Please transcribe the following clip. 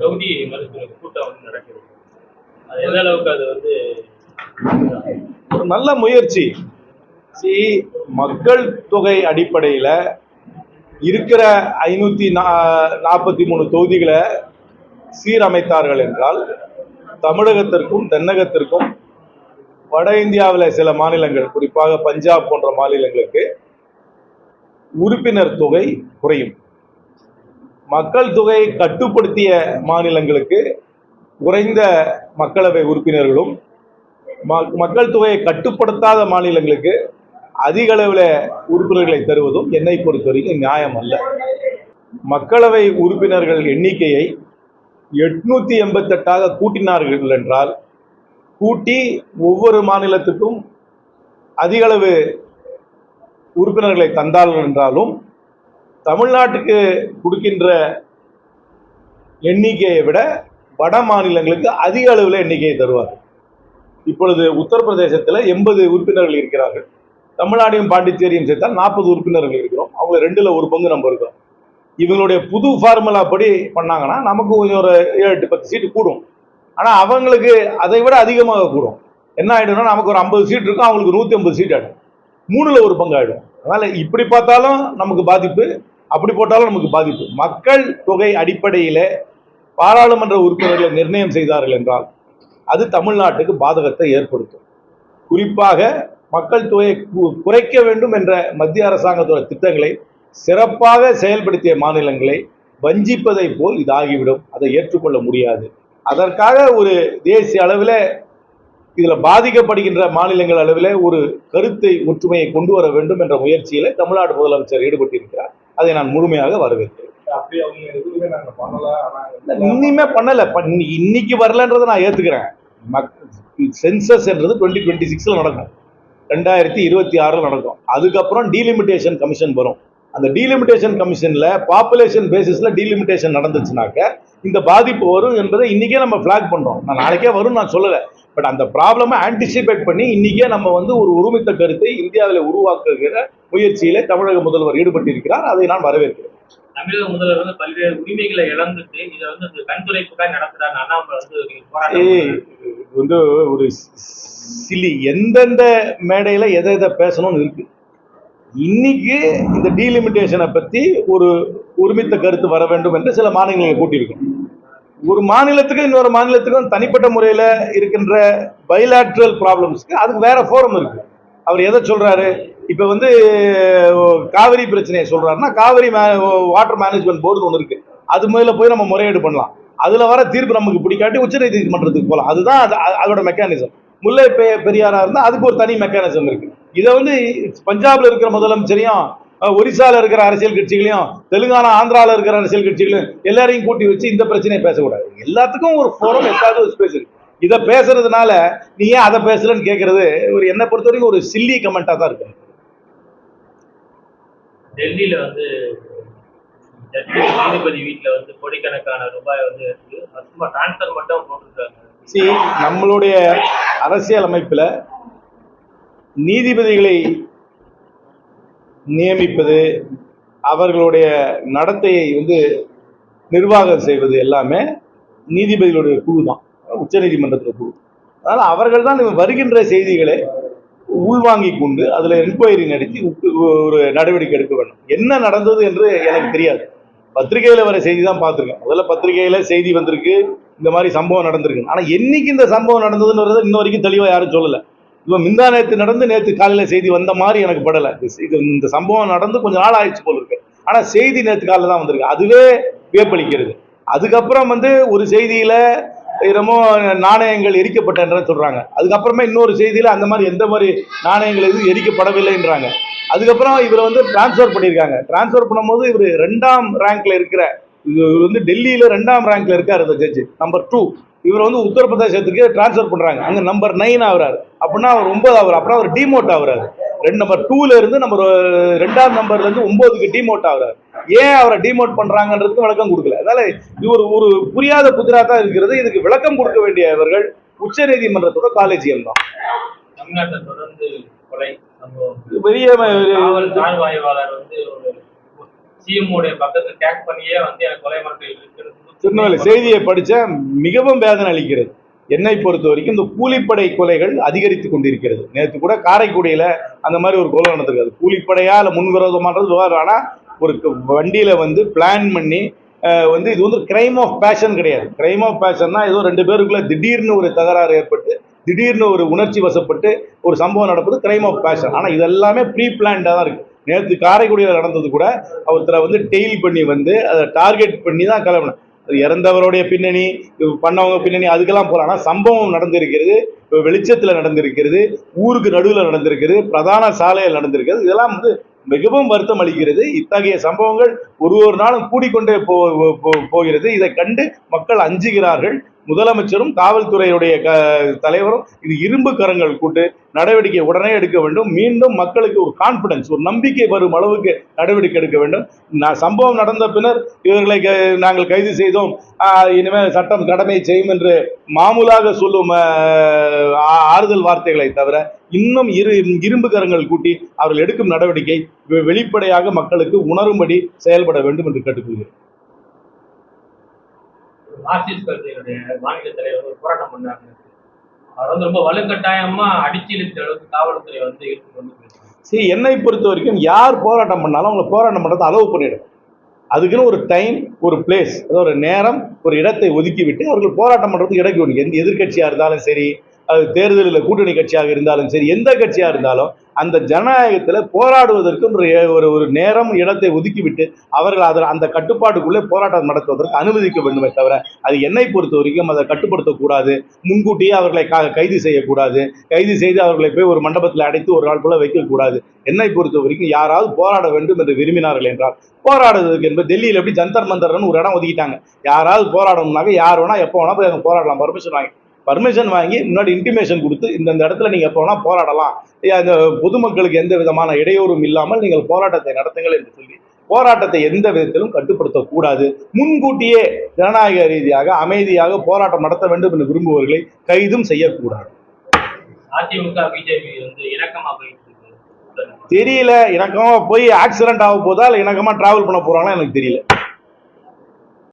தொகுதி மறுப்பு கூட்டம் வந்து நடக்குது. அது எந்த அளவுக்கு அது வந்து ஒரு நல்ல முயற்சி. மக்கள் தொகை அடிப்படையில் இருக்கிற 543 தொகுதிகளை சீரமைத்தார்கள் என்றால் தமிழகத்திற்கும் தென்னகத்திற்கும் வட இந்தியாவில் சில மாநிலங்கள், குறிப்பாக பஞ்சாப் போன்ற மாநிலங்களுக்கு உறுப்பினர் தொகை குறையும். மக்கள் தொகை கட்டுப்படுத்திய மாநிலங்களுக்கு குறைந்த மக்களவை உறுப்பினர்களும், மக்கள் தொகையை கட்டுப்படுத்தாத மாநிலங்களுக்கு அதிக அளவில் உறுப்பினர்களை தருவதும் என்னை பொறுத்தவரைக்கும் நியாயம் அல்ல. மக்களவை உறுப்பினர்கள் எண்ணிக்கையை 888 கூட்டினார்கள் என்றால், கூட்டி ஒவ்வொரு மாநிலத்துக்கும் அதிக அளவு உறுப்பினர்களை தந்தார்கள் என்றாலும் தமிழ்நாட்டுக்கு கொடுக்கின்ற எண்ணிக்கையை விட வட மாநிலங்களுக்கு அதிக அளவில் எண்ணிக்கையை தருவார். இப்பொழுது உத்தரப்பிரதேசத்தில் 80 உறுப்பினர்கள் இருக்கிறார்கள். தமிழ்நாடையும் பாண்டிச்சேரியும் சேர்த்தால் 40 உறுப்பினர்கள் இருக்கிறோம். அவங்க 2ல் 1 பங்கு நம்ம இருக்கிறோம். இவங்களுடைய புது ஃபார்முலா படி பண்ணாங்கன்னா நமக்கு கொஞ்சம் ஒரு 7-10 சீட்டு கூடும். ஆனால் அவங்களுக்கு அதை விட அதிகமாக கூடும். என்ன ஆகிடும்னா, நமக்கு ஒரு 50 சீட் இருக்கும், அவங்களுக்கு 150 சீட் ஆகிடும். 3ல் 1 பங்கு ஆகிடும். அதனால் இப்படி பார்த்தாலும் நமக்கு பாதிப்பு, அப்படி போட்டாலும் நமக்கு பாதிப்பு. மக்கள் தொகை அடிப்படையில் பாராளுமன்ற உறுப்பினர்களை நிர்ணயம் செய்தார்கள் என்றால் அது தமிழ்நாட்டுக்கு பாதகத்தை ஏற்படுத்தும். குறிப்பாக மக்கள் தொகையை குறைக்க வேண்டும் என்ற மத்திய அரசாங்கத்தோட திட்டங்களை சிறப்பாக செயல்படுத்திய மாநிலங்களை வஞ்சிப்பதை போல் இதாகிவிடும். அதை ஏற்றுக்கொள்ள முடியாது. அதற்காக ஒரு தேசிய அளவில் இதில் பாதிக்கப்படுகின்ற மாநிலங்கள் அளவில் ஒரு கருத்தை ஒற்றுமையை கொண்டு வர வேண்டும் என்ற முயற்சியில் தமிழ்நாடு முதலமைச்சர் ஈடுபட்டிருக்கிறார். அதை நான் முழுமையாக வரவேற்கிறேன். இனிமே பண்ணல, இன்னைக்கு வரலன்றதை நான் ஏத்துக்கிறேன். சென்சஸ் என்றது 2026 நடக்கும், 2026 நடக்கும். அதுக்கப்புறம் டீலிமிட்டேஷன் கமிஷன் வரும். அந்த டீலிமிட்டேஷன் கமிஷன்ல பாப்புலேஷன் பேசிஸ்ல டீலிமிட்டேஷன் நடந்துச்சுனாக்க இந்த பாதிப்பு வரும் என்பதை இன்னைக்கே நம்ம பிளாக் பண்றோம். நான் நாளைக்கே வரும் நான் சொல்லலை. பட் அந்த ப்ராப்ளமை ஆன்டிசிபேட் பண்ணி இன்னைக்கே நம்ம வந்து ஒரு ஒருமித்த கருத்தை இந்தியாவில் உருவாக்குகிற முயற்சியிலே தமிழக முதல்வர் ஈடுபட்டிருக்கிறார். அதை நான் வரவேற்கிறேன். தமிழக முதல்வர் வந்து பல்வேறு உரிமைகளை இழந்துட்டு இதை வந்து கண்துடைப்புக்காக நடத்துறாங்க. அண்ணாமலை வந்து ஒரு சிலி எந்தெந்த மேடையில எதை பேசணும்னு இருக்கு. இன்னைக்கு இந்த டீலிமிட்டேஷனை பத்தி ஒரு ஒருமித்த கருத்து வர வேண்டும் என்று சில மாநிலங்களை கூட்டியிருக்கோம். ஒரு மாநிலத்துக்கும் இன்னொரு மாநிலத்துக்கும் தனிப்பட்ட முறையில் இருக்கின்ற பைலாட்ரல் ப்ராப்ளம்ஸ்க்கு அதுக்கு வேற ஃபோரம் இருக்கு. அவர் எதை சொல்றாரு? இப்போ வந்து காவிரி பிரச்சனையை சொல்றாருன்னா, காவிரி வாட்டர் மேனேஜ்மெண்ட் போர்டு ஒன்று இருக்கு, அது முதல்ல போய் நம்ம முறையீடு பண்ணலாம். அதுல வர தீர்ப்பு நமக்கு பிடிக்காட்டி உச்ச நீதிமன்றத்துக்கு போகலாம். அதுதான் அதோட மெக்கானிசம். முல்லை பெரியாரா இருந்தால் அதுக்கு ஒரு தனி மெக்கானிசம் இருக்கு. இதை வந்து பஞ்சாப்ல இருக்கிற முதலமைச்சரையும், ஒரிசால இருக்கிற அரசியல் கட்சிகளையும், தெலுங்கானா ஆந்திரால இருக்கிற அரசியல் கட்சிகளையும் எல்லாரையும் கூட்டி வச்சு இந்த பிரச்சனையை பேசக்கூடாது. எல்லாத்துக்கும் ஒரு ஃபோரம், எல்லாத்துக்கும் ஒரு ஸ்பேஸ் இருக்கு. இதை பேசுறதுனால நீ ஏன் அதை பேசலன்னு கேட்கறது ஒரு என்னை பொறுத்த வரைக்கும் ஒரு சில்லி கமெண்டா தான் இருக்கு. டெல்லியில வந்து நீதிபதி வீட்டுல வந்து கோடிக்கணக்கான ரூபாய் வந்து சும்மா டிரான்ஸ்பர் மட்டும் போட்டுருக்காங்க. நம்மளுடைய அரசியல் அமைப்புல நீதிபதிகளை நியமிப்பது, அவர்களுடைய நடத்தையை வந்து நிர்வாகம் செய்வது எல்லாமே நீதிபதிகளுடைய குழு தான், உச்ச நீதிமன்றத்தில் குழு. அதனால் அவர்கள் தான் வருகின்ற செய்திகளை உள்வாங்கி கொண்டு அதில் என்கொயரி நடத்தி ஒரு நடவடிக்கை எடுக்க வேண்டும். என்ன நடந்தது என்று எனக்கு தெரியாது. பத்திரிகையில் வர செய்தி தான் பார்த்துருக்கேன். முதல்ல பத்திரிகையில் செய்தி வந்திருக்கு, இந்த மாதிரி சம்பவம் நடந்திருக்கு. ஆனால் என்னைக்கு இந்த சம்பவம் நடந்ததுன்றது இன்ன வரைக்கும் தெளிவாக யாரும் சொல்லலை. இப்போ முந்தா நேற்று நடந்து நேற்று காலையில் செய்தி வந்த மாதிரி எனக்கு படலை. இந்த சம்பவம் நடந்து கொஞ்சம் நாள் ஆயிடுச்சு போல இருக்கு. ஆனால் செய்தி நேற்று காலையில் தான் வந்திருக்கு. அதுவே வியப்பளிக்கிறது. அதுக்கப்புறம் வந்து ஒரு செய்தியில் என்னமோ நாணயங்கள் எரிக்கப்பட்டன்ற சொல்றாங்க. அதுக்கப்புறமா இன்னொரு செய்தியில அந்த மாதிரி எந்த மாதிரி நாணயங்கள் எதுவும் எரிக்கப்படவில்லைன்றாங்க. அதுக்கப்புறம் இவரை வந்து டிரான்ஸ்ஃபர் பண்ணியிருக்காங்க. டிரான்ஸ்ஃபர் பண்ணும்போது இவர் 2ஆம் ரேங்க்ல இருக்கிற, இவர் வந்து டெல்லியில 2ஆம் ரேங்க்ல இருக்காரு இந்த ஜட்ஜு, நம்பர் 2. இவர் வந்து உத்தரப்பிரதேசத்துக்கு டிரான்ஸ்ஃபர் பண்றாங்க. அங்க நம்பர் 9 ஆகுறாரு. அப்படின்னா அவர் 9 ஆகுறாரு. அப்புறம் அவர் டிமோட் ஆகுறாரு. நம்பர் 2ல இருந்து நம்பர் 2ஆம் நம்பர்ல இருந்து 9க்கு டிமோட் ஆகுறாரு. ஏன் அவரை டிமோட் பண்றாங்கன்றதுக்கு விளக்கம் கொடுக்கல. அதனால இது ஒரு புரியாத புதிரா தான் இருக்கிறது. இதுக்கு விளக்கம் கொடுக்க வேண்டியவர்கள் உச்ச நீதிமன்றத்தோட காலேஜியம் தான். தமிழ்நாட்டை தொடர்ந்து கொலை சம்பவம், பெரிய ஆய்வாளர் வந்து சிஎம் உடைய பக்கத்தை டேக் பண்ணியே வந்து எனக்கு கொலை மிரட்டல் இருக்குன்னு திருநெல்வேலி செய்தியை படிச்ச மிகவும் வேதனை அளிக்கிறது. என்னை பொறுத்த வரைக்கும் இந்த கூலிப்படை கொலைகள் அதிகரித்து கொண்டிருக்கிறது. நேற்று கூட காரைக்குடியில அந்த மாதிரி ஒரு கொலை நடந்திருக்காது. கூலிப்படையா இல்ல முன்விரோதமானது விவகாரம். ஆனா ஒரு வண்டியில வந்து பிளான் பண்ணி வந்து இது வந்து கிரைம் ஆஃப் பேஷன் கிடையாது. கிரைம் ஆஃப் பேஷன்னா ஏதோ ரெண்டு பேருக்குள்ள திடீர்னு ஒரு தகராறு ஏற்பட்டு திடீர்னு ஒரு உணர்ச்சி வசப்பட்டு ஒரு சம்பவம் நடப்பது கிரைம் ஆஃப் பேஷன். ஆனா இது எல்லாமே ப்ரீ பிளான்டா தான் இருக்கு. நேற்று காரைக்குடியில் நடந்தது கூட ஒருத்தரை வந்து டெயில் பண்ணி வந்து அதை டார்கெட் பண்ணி தான் கிளம்பினேன். அது இறந்தவருடைய பின்னணி பண்ணவங்க பின்னணி அதுக்கெல்லாம் போகலாம். ஆனால் சம்பவம் நடந்திருக்கிறது, வெளிச்சத்தில் நடந்திருக்கிறது, ஊருக்கு நடுவில் நடந்திருக்கிறது, பிரதான சாலையில் நடந்திருக்கிறது. இதெல்லாம் வந்து மிகவும் வருத்தம் அளிக்கிறது. இத்தகைய சம்பவங்கள் ஒரு நாளும் கூடிக்கொண்டே போகிறது. இதை கண்டு மக்கள் அஞ்சுகிறார்கள். முதலமைச்சரும் காவல்துறையுடைய தலைவரும் இது இரும்பு கரங்கள் கூட்டு நடவடிக்கை உடனே எடுக்க வேண்டும். மீண்டும் மக்களுக்கு ஒரு கான்பிடன்ஸ், ஒரு நம்பிக்கை வரும் அளவுக்கு நடவடிக்கை எடுக்க வேண்டும். சம்பவம் நடந்த பின்னர் இவர்களை நாங்கள் கைது செய்தோம், இனிமேல் சட்டம் கடமை செய்யும் என்று மாமூலாக சொல்லும் ஆறுதல் வார்த்தைகளை தவிர இன்னும் இரும்பு கரங்கள் கூட்டி அவர்கள் எடுக்கும் நடவடிக்கை வெளிப்படையாக மக்களுக்கு உணரும்படி செயல்பட வேண்டும் என்று கேட்டுக்கொள்கிறேன். மார்க்சிஸ்ட் கட்சியினுடைய மாநில தலைவர் ஒரு போராட்டம் பண்ணாங்க. அவர் வந்து ரொம்ப வலுக்கட்டாயமா அடிச்சு இழுத்த அளவுக்கு காவல்துறை வந்து சரி, என்னை பொறுத்த வரைக்கும் யார் போராட்டம் பண்ணாலும் அவங்களை போராட்டம் பண்றதை அலோவ் பண்ணிடும். அதுக்குன்னு ஒரு டைம், ஒரு பிளேஸ், அதாவது ஒரு நேரம், ஒரு இடத்தை ஒதுக்கி விட்டு அவர்கள் போராட்டம் பண்றதுக்கு இடம். எந்த எதிர்கட்சியா இருந்தாலும் சரி, அது தேர்தலில் கூட்டணி கட்சியாக இருந்தாலும் சரி, எந்த கட்சியா இருந்தாலும் அந்த ஜனநாயகத்தில் போராடுவதற்கும் ஒரு நேரம், இடத்தை ஒதுக்கிவிட்டு அவர்கள் அந்த கட்டுப்பாட்டுக்குள்ளே போராட்டம் நடத்துவதற்கு அனுமதிக்க வேண்டுமே தவிர அது என்னை பொறுத்த வரைக்கும் அதை கட்டுப்படுத்தக்கூடாது. முன்கூட்டியே அவர்களை கைது செய்யக்கூடாது. கைது செய்து அவர்களை போய் ஒரு மண்டபத்தில் அடைத்து ஒரு நாள் போல வைக்கக்கூடாது. என்னை பொறுத்த வரைக்கும் யாராவது போராட வேண்டும் என்று விரும்பினார்கள் என்றால் போராடுவதற்கு என்பது டெல்லியில் எப்படி ஜந்தர் மந்தர்னு ஒரு இடம் ஒதுக்கிட்டாங்க. யாராவது போராடணும்னாக்க யார் வேணா எப்போ வேணா போய் அங்கே போராடலாம். பர்மிஷன் வாங்கி முன்னாடி இன்டிமேஷன் கொடுத்து இந்த இடத்துல நீங்க எப்போ வேணா போராடலாம், அந்த பொதுமக்களுக்கு எந்த விதமான இடையூறும் இல்லாமல் நீங்கள் போராட்டத்தை நடத்துங்கள் என்று சொல்லி போராட்டத்தை எந்த விதத்திலும் கட்டுப்படுத்தக்கூடாது. முன்கூட்டியே ஜனநாயக ரீதியாக அமைதியாக போராட்டம் நடத்த வேண்டும் என்று விரும்புவர்களை கைதும் செய்யக்கூடாது. அதிமுக பிஜேபி வந்து இணக்கமா போயிட்டு தெரியல. இணக்கமா போய் ஆக்சிடென்ட் ஆக போதா இல்லை இணக்கமா டிராவல் பண்ண போறாங்களா எனக்கு தெரியல.